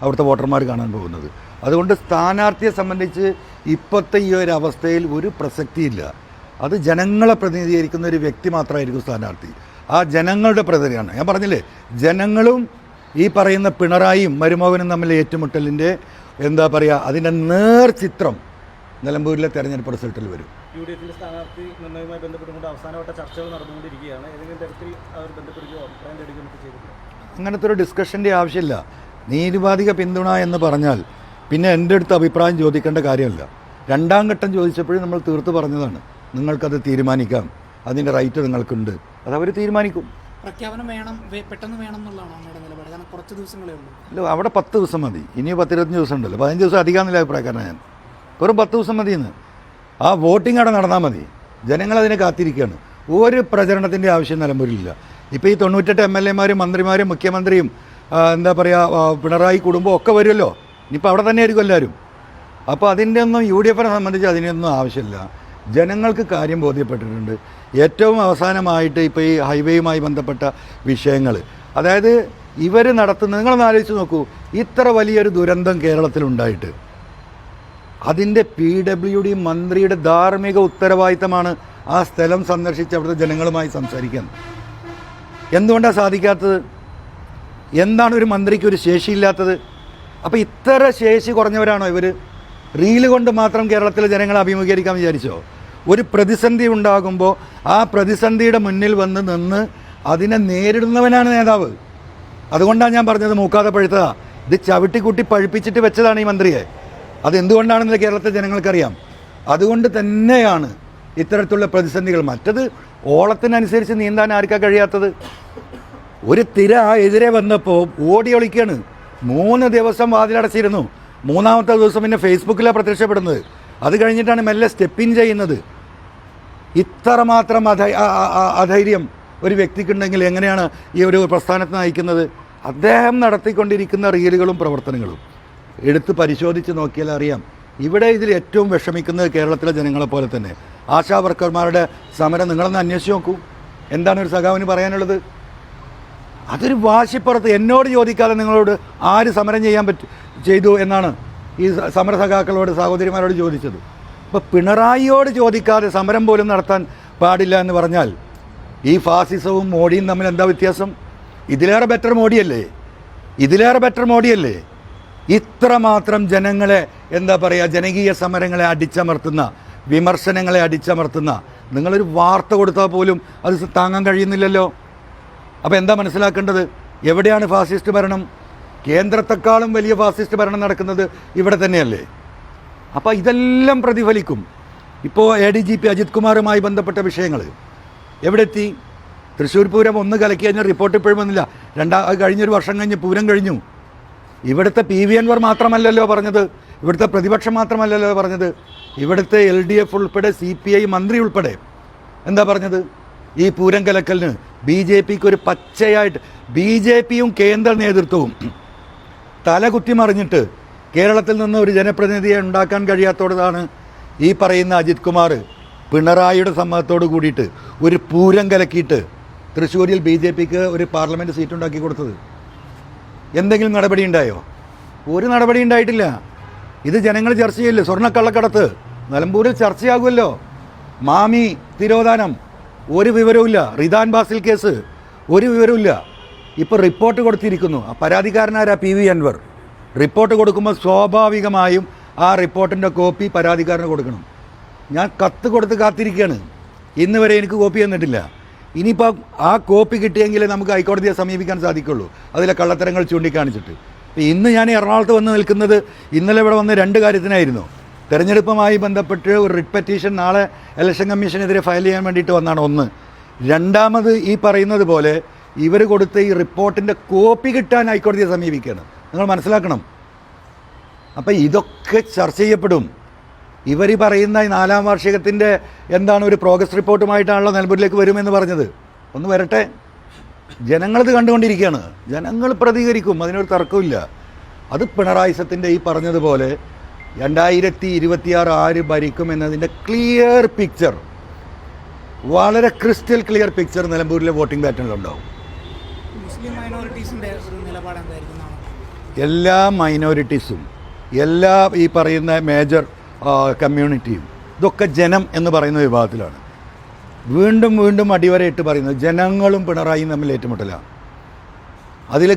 അവിടുത്തെ വോട്ടർമാർ കാണാൻ പോകുന്നത്. അതുകൊണ്ട് സ്ഥാനാർത്ഥിയെ സംബന്ധിച്ച് ഇപ്പോഴത്തെ ഈ ഒരു അവസ്ഥയിൽ ഒരു പ്രസക്തിയില്ല. അത് ജനങ്ങളെ പ്രതിനിധീകരിക്കുന്ന ഒരു വ്യക്തി മാത്രമായിരിക്കും സ്ഥാനാർത്ഥി. ആ ജനങ്ങളുടെ പ്രതിനിധിയാണ്. ഞാൻ പറഞ്ഞില്ലേ, ജനങ്ങളും ഈ പറയുന്ന പിണറായിയും മരുമകനും തമ്മിൽ ഏറ്റുമുട്ടലിൻ്റെ എന്താ പറയുക, അതിൻ്റെ നേർചിത്രം നിലമ്പൂരിലെ തെരഞ്ഞെടുപ്പ് റിസൾട്ടിൽ വരും. UDF സ്ഥാനാർത്ഥി നിർണ്ണയവുമായി ബന്ധപ്പെട്ടുകൊണ്ട് അവസാനവട്ട ചർച്ചകൾ നടന്നുകൊണ്ടിരിക്കുകയാണ്. ഏതെങ്കിലും തരത്തിൽ അവർ ബന്ധപ്പെടുകയോ അഭിപ്രായം തേടുകയോ ചെയ്തിട്ടില്ല. അങ്ങനത്തെ ഒരു ഡിസ്കഷൻ്റെ ആവശ്യമില്ല. നിരുപാധിക പിന്തുണ എന്ന് പറഞ്ഞാൽ പിന്നെ എൻ്റെ അടുത്ത് അഭിപ്രായം ചോദിക്കേണ്ട കാര്യമല്ല. രണ്ടാം ഘട്ടം ചോദിച്ചപ്പോഴും നമ്മൾ തീർത്ത് പറഞ്ഞതാണ്, നിങ്ങൾക്കത് തീരുമാനിക്കാം, അതിൻ്റെ റൈറ്റ് നിങ്ങൾക്കുണ്ട്, അതവർ തീരുമാനിക്കും. പ്രഖ്യാപനം വേണം, പെട്ടെന്ന് വേണം എന്നുള്ളതാണ് നമ്മുടെ നിലപാട്. കാരണം കുറച്ച് ദിവസങ്ങളേ ഉള്ളൂ. അല്ല, അവിടെ 10 ദിവസം മതി. ഇനി 10-25 ദിവസം ഉണ്ടല്ലോ, 15 ദിവസം അധികമെന്നില്ല അഭിപ്രായക്കാരനാണ് ഞാൻ. വെറും 10 ദിവസം മതിയെന്ന്. ആ വോട്ടിംഗ് അവിടെ നടന്നാൽ മതി. ജനങ്ങളതിനെ കാത്തിരിക്കുകയാണ്. ഒരു പ്രചരണത്തിൻ്റെ ആവശ്യം നിലമ്പൂരിലില്ല. ഇപ്പോൾ ഈ 98 MLA-മാരും മന്ത്രിമാരും മുഖ്യമന്ത്രിയും എന്താ പറയുക പിണറായി കുടുംബം ഒക്കെ വരുമല്ലോ. ഇനിയിപ്പോൾ അവിടെ തന്നെ ആയിരിക്കും എല്ലാവരും. അപ്പോൾ അതിൻ്റെ ഒന്നും UDF-നെ സംബന്ധിച്ച് അതിനൊന്നും ആവശ്യമില്ല. ജനങ്ങൾക്ക് കാര്യം ബോധ്യപ്പെട്ടിട്ടുണ്ട്. ഏറ്റവും അവസാനമായിട്ട് ഇപ്പോൾ ഈ ഹൈവേയുമായി ബന്ധപ്പെട്ട വിഷയങ്ങൾ, അതായത് ഇവർ നടത്തുന്ന, നിങ്ങളൊന്ന് ആലോചിച്ച് നോക്കൂ, ഇത്ര വലിയൊരു ദുരന്തം കേരളത്തിലുണ്ടായിട്ട് അതിൻ്റെ PWD മന്ത്രിയുടെ ധാർമ്മിക ഉത്തരവാദിത്തമാണ് ആ സ്ഥലം സന്ദർശിച്ച് അവിടുത്തെ ജനങ്ങളുമായി സംസാരിക്കാൻ. എന്തുകൊണ്ടാണ് സാധിക്കാത്തത്? എന്താണ് ഒരു മന്ത്രിക്ക് ഒരു ശേഷിയില്ലാത്തത്? അപ്പോൾ ഇത്ര ശേഷി കുറഞ്ഞവരാണോ ഇവർ? റീല് കൊണ്ട് മാത്രം കേരളത്തിലെ ജനങ്ങളെ അഭിമുഖീകരിക്കാൻ വിചാരിച്ചോ? ഒരു പ്രതിസന്ധി ഉണ്ടാകുമ്പോൾ ആ പ്രതിസന്ധിയുടെ മുന്നിൽ വന്ന് നിന്ന് അതിനെ നേരിടുന്നവനാണ് നേതാവ്. അതുകൊണ്ടാണ് ഞാൻ പറഞ്ഞത് മൂക്കാതെ പഴുത്തതാ. ഇത് ചവിട്ടിക്കുട്ടി പഴുപ്പിച്ചിട്ട് വെച്ചതാണ് ഈ മന്ത്രിയെ. അതെന്തുകൊണ്ടാണെന്ന് കേരളത്തിലെ ജനങ്ങൾക്കറിയാം. അതുകൊണ്ട് തന്നെയാണ് ഇത്തരത്തിലുള്ള പ്രതിസന്ധികൾ. മറ്റത് ഓളത്തിനനുസരിച്ച് നീന്താൻ ആർക്കാ കഴിയാത്തത്? ഒരു തിര എതിരെ വന്നപ്പോൾ ഓടി ഒളിക്കുകയാണ്. 3 ദിവസം വാതിലടച്ചിരുന്നു. 3-ാമത്തെ ദിവസം പിന്നെ ഫേസ്ബുക്കിലാണ് പ്രത്യക്ഷപ്പെടുന്നത്. അത് കഴിഞ്ഞിട്ടാണ് മെല്ലെ സ്റ്റെപ്പിൻ ചെയ്യുന്നത്. ഇത്രമാത്രം അധൈര്യം ഒരു വ്യക്തിക്കുണ്ടെങ്കിൽ എങ്ങനെയാണ് ഈ ഒരു പ്രസ്ഥാനത്തെ നയിക്കുന്നത്? അദ്ദേഹം നടത്തിക്കൊണ്ടിരിക്കുന്ന റീലുകളും പ്രവർത്തനങ്ങളും എടുത്ത് പരിശോധിച്ച് നോക്കിയാൽ അറിയാം. ഇവിടെ ഇതിൽ ഏറ്റവും വിഷമിക്കുന്നത് കേരളത്തിലെ ജനങ്ങളെപ്പോലെ തന്നെ ആശാ വർക്കർമാരുടെ സമരം നിങ്ങളൊന്ന് അന്വേഷിച്ച് നോക്കൂ. എന്താണ് ഒരു സഖാവിന് പറയാനുള്ളത്? അതൊരു വാശിപ്പുറത്ത് എന്നോട് ചോദിക്കാതെ നിങ്ങളോട് ആര് സമരം ചെയ്യാൻ ചെയ്തു എന്നാണ് ഈ സമരസഖാക്കളോട് സഹോദരിമാരോട് ചോദിച്ചത്. അപ്പോൾ പിണറായിയോട് ചോദിക്കാതെ സമരം പോലും നടത്താൻ പാടില്ല എന്ന് പറഞ്ഞാൽ ഈ ഫാസിസവും മോഡിയും തമ്മിൽ എന്താ വ്യത്യാസം? ഇതിലേറെ ബെറ്റർ മോഡിയല്ലേ? ഇതിലേറെ ബെറ്റർ മോഡിയല്ലേ? ഇത്രമാത്രം ജനങ്ങളെ എന്താ പറയുക, ജനകീയ സമരങ്ങളെ അടിച്ചമർത്തുന്ന, വിമർശനങ്ങളെ അടിച്ചമർത്തുന്ന നിങ്ങളൊരു വാർത്ത കൊടുത്താൽ പോലും അത് താങ്ങാൻ കഴിയുന്നില്ലല്ലോ. അപ്പോൾ എന്താ മനസ്സിലാക്കേണ്ടത്? എവിടെയാണ് ഫാസിസ്റ്റ് ഭരണം? കേന്ദ്രത്തെക്കാളും വലിയ ഫാസിസ്റ്റ് ഭരണം നടക്കുന്നത് ഇവിടെ തന്നെയല്ലേ? അപ്പോൾ ഇതെല്ലാം പ്രതിഫലിക്കും. ഇപ്പോൾ ADGP അജിത് കുമാറുമായി ബന്ധപ്പെട്ട വിഷയങ്ങൾ എവിടെ എത്തി? തൃശ്ശൂർ പൂരം 1 കലക്കി കഴിഞ്ഞാൽ റിപ്പോർട്ട് ഇപ്പോഴും വന്നില്ല. കഴിഞ്ഞൊരു വർഷം കഴിഞ്ഞ് പൂരം കഴിഞ്ഞു. ഇവിടുത്തെ PV Anwar മാത്രമല്ലല്ലോ പറഞ്ഞത്, ഇവിടുത്തെ പ്രതിപക്ഷം മാത്രമല്ലല്ലോ പറഞ്ഞത്, ഇവിടുത്തെ LDF ഉൾപ്പെടെ CPI മന്ത്രി ഉൾപ്പെടെ എന്താ പറഞ്ഞത്? ഈ പൂരം കലക്കലിന് BJPക്ക് ഒരു പച്ചയായിട്ട് BJPയും കേന്ദ്ര നേതൃത്വവും തല കുത്തിമറിഞ്ഞിട്ട് കേരളത്തിൽ നിന്ന് ഒരു ജനപ്രതിനിധിയെ ഉണ്ടാക്കാൻ കഴിയാത്തതാണ് ഈ പറയുന്ന അജിത് കുമാർ പിണറായിയുടെ സമ്മതത്തോട് കൂടിയിട്ട് ഒരു പൂരം കലക്കിയിട്ട് തൃശ്ശൂരിൽ BJPക്ക് ഒരു പാർലമെൻറ്റ് സീറ്റ് ഉണ്ടാക്കി കൊടുത്തത്. എന്തെങ്കിലും നടപടി ഉണ്ടായോ? ഒരു നടപടി ഉണ്ടായിട്ടില്ല. ഇത് ജനങ്ങൾ ചർച്ച ചെയ്യില്ലേ? സ്വർണ്ണക്കള്ളക്കടത്ത് നിലമ്പൂരിൽ ചർച്ചയാകുമല്ലോ. മാമി തിരോധാനം ഒരു വിവരവുമില്ല. റിദാൻ ബാസിൽ കേസ് ഒരു വിവരവുമില്ല. ഇപ്പോൾ റിപ്പോർട്ട് കൊടുത്തിരിക്കുന്നു. ആ പരാതിക്കാരനാരാ? PV Anwar. റിപ്പോർട്ട് കൊടുക്കുമ്പോൾ സ്വാഭാവികമായും ആ റിപ്പോർട്ടിൻ്റെ കോപ്പി പരാതിക്കാരന് കൊടുക്കണം. ഞാൻ കത്ത് കൊടുത്ത് കാത്തിരിക്കുകയാണ്. ഇന്ന് വരെ എനിക്ക് കോപ്പി തന്നിട്ടില്ല. ഇനിയിപ്പോൾ ആ കോപ്പി കിട്ടിയെങ്കിലേ നമുക്ക് ഹൈക്കോടതിയെ സമീപിക്കാൻ സാധിക്കുള്ളൂ, അതിലെ കള്ളത്തരങ്ങൾ ചൂണ്ടിക്കാണിച്ചിട്ട്. ഇന്ന് ഞാൻ എറണാകുളത്ത് വന്ന് നിൽക്കുന്നത് ഇന്നലെ ഇവിടെ വന്ന് 2 കാര്യത്തിനായിരുന്നു. തെരഞ്ഞെടുപ്പുമായി ബന്ധപ്പെട്ട് ഒരു റിട്ട് പെറ്റീഷൻ നാളെ ഇലക്ഷൻ കമ്മീഷനെതിരെ ഫയൽ ചെയ്യാൻ വേണ്ടിയിട്ട് വന്നാണ് ഒന്ന്. രണ്ടാമത് ഈ പറയുന്നത് പോലെ ഇവർ കൊടുത്ത ഈ റിപ്പോർട്ടിൻ്റെ കോപ്പി കിട്ടാൻ ഹൈക്കോടതിയെ സമീപിക്കുകയാണ്. നിങ്ങൾ മനസ്സിലാക്കണം. അപ്പോൾ ഇതൊക്കെ ചർച്ച ചെയ്യപ്പെടും. ഇവർ പറയുന്ന ഈ 4ാം വാർഷികത്തിൻ്റെ എന്താണ് ഒരു പ്രോഗ്രസ് റിപ്പോർട്ടുമായിട്ടാണല്ലോ നിലമ്പൂരിലേക്ക് വരുമെന്ന് പറഞ്ഞത്. ഒന്ന് വരട്ടെ. ജനങ്ങളിത് കണ്ടുകൊണ്ടിരിക്കുകയാണ്. ജനങ്ങൾ പ്രതികരിക്കും, അതിനൊരു തർക്കമില്ല. അത് പിണറായിസത്തിൻ്റെ ഈ പറഞ്ഞതുപോലെ 2026 ആര് ഭരിക്കും എന്നതിൻ്റെ ക്ലിയർ പിക്ചർ, വളരെ ക്രിസ്റ്റൽ ക്ലിയർ പിക്ചർ നിലമ്പൂരിലെ വോട്ടിംഗ് പാറ്റേണിലുണ്ടാവും. മുസ്ലിം മൈനോറിറ്റീസിൻ്റെ ഒരു നിലപാട് എന്തായിരിക്കും? എല്ലാ മൈനോറിറ്റീസും എല്ലാ ഈ പറയുന്ന മേജർ കമ്മ്യൂണിറ്റിയും ഇതൊക്കെ ജനം എന്ന് പറയുന്ന വിഭാഗത്തിലാണ്. വീണ്ടും വീണ്ടും അടിവരയിട്ട് പറയുന്നത് ജനങ്ങളും പിണറായിയും തമ്മിൽ ഏറ്റുമുട്ടലാണ്. അതിൽ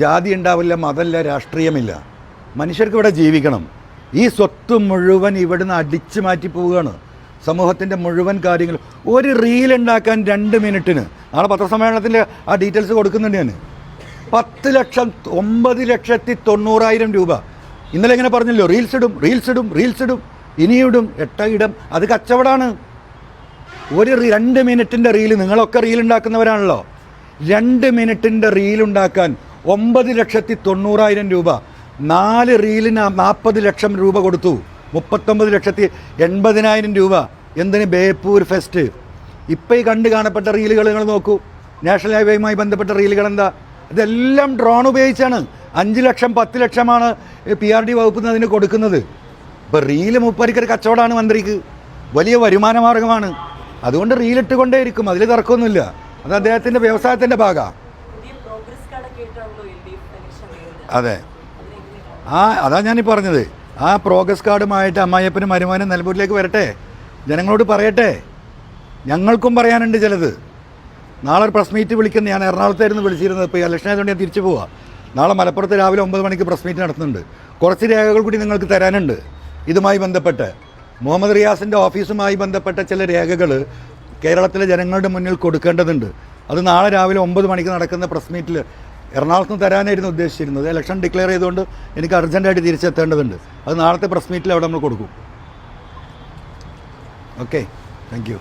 ജാതി ഉണ്ടാവില്ല, മതമില്ല, രാഷ്ട്രീയമില്ല. മനുഷ്യർക്ക് ഇവിടെ ജീവിക്കണം. ഈ സ്വത്ത് മുഴുവൻ ഇവിടുന്ന് അടിച്ചു മാറ്റി പോവുകയാണ്. സമൂഹത്തിൻ്റെ മുഴുവൻ കാര്യങ്ങൾ ഒരു റീൽ ഉണ്ടാക്കാൻ 2 മിനിറ്റിന് നാളെ പത്രസമ്മേളനത്തിൽ ആ ഡീറ്റെയിൽസ് കൊടുക്കുന്നുണ്ട് ഞാൻ. 10,90,90,000 രൂപ. ഇന്നലെ ഇങ്ങനെ പറഞ്ഞല്ലോ, റീൽസ് ഇടും ഇനിയിടും ഇടം. അത് കച്ചവടമാണ്. 2 മിനിറ്റിൻ്റെ റീല്, നിങ്ങളൊക്കെ റീൽ ഉണ്ടാക്കുന്നവരാണല്ലോ. 2 മിനിറ്റിൻ്റെ റീലുണ്ടാക്കാൻ 9,90,000 രൂപ. 4 റീലിന് 40 ലക്ഷം രൂപ കൊടുത്തു. 39,80,000 രൂപ. എന്തിന്? ബേപ്പൂർ ഫെസ്റ്റ്. ഇപ്പം ഈ കാണപ്പെട്ട റീലുകൾ നിങ്ങൾ നോക്കൂ. നാഷണൽ ഹൈവേയുമായി ബന്ധപ്പെട്ട റീലുകൾ എന്താ? ഇതെല്ലാം ഡ്രോൺ ഉപയോഗിച്ചാണ്. 5 ലക്ഷം 10 ലക്ഷമാണ് PRD വകുപ്പ് അതിന് കൊടുക്കുന്നത്. ഇപ്പോൾ റീല് മൂപ്പരിക്കൊരു കച്ചവടമാണ്, മന്ത്രിക്ക് വലിയ വരുമാന മാർഗമാണ്. അതുകൊണ്ട് റീലിട്ടുകൊണ്ടേയിരിക്കും, അതിൽ തർക്കമൊന്നുമില്ല. അത് അദ്ദേഹത്തിൻ്റെ വ്യവസായത്തിൻ്റെ ഭാഗമാണ്. അതെ, അതാ ഞാനീ പറഞ്ഞത്. ആ പ്രോഗ്രസ് കാർഡുമായിട്ട് അമ്മായിയപ്പനും മരുമാനും നിലമ്പൂരിലേക്ക് വരട്ടെ, ജനങ്ങളോട് പറയട്ടെ. ഞങ്ങൾക്കും പറയാനുണ്ട് ചിലത്. നാളെ ഒരു പ്രസ് മീറ്റ് വിളിക്കുന്നത്, ഞാൻ എറണാകുളത്തായിരുന്നു വിളിച്ചിരുന്നത്. ഇപ്പോൾ ഈ ഇലക്ഷൻ ആയതുകൊണ്ട് ഞാൻ തിരിച്ചു പോവാം. നാളെ മലപ്പുറത്ത് രാവിലെ 9 മണിക്ക് പ്രസ് മീറ്റ് നടത്തുന്നുണ്ട്. കുറച്ച് രേഖകൾ കൂടി നിങ്ങൾക്ക് തരാനുണ്ട് ഇതുമായി ബന്ധപ്പെട്ട്. മുഹമ്മദ് റിയാസിൻ്റെ ഓഫീസുമായി ബന്ധപ്പെട്ട ചില രേഖകൾ കേരളത്തിലെ ജനങ്ങളുടെ മുന്നിൽ കൊടുക്കേണ്ടതുണ്ട്. അത് നാളെ രാവിലെ 9 മണിക്ക് നടക്കുന്ന പ്രസ് മീറ്റിൽ എറണാകുളത്ത് നിന്ന് തരാനായിരുന്നു ഉദ്ദേശിച്ചിരുന്നത്. ഇലക്ഷൻ ഡിക്ലെയർ ചെയ്തുകൊണ്ട് എനിക്ക് അർജൻറ്റായിട്ട് തിരിച്ചെത്തേണ്ടതുണ്ട്. അത് നാളത്തെ പ്രസ് മീറ്റിൽ അവിടെ നമ്മൾ കൊടുക്കും. Okay, thank you.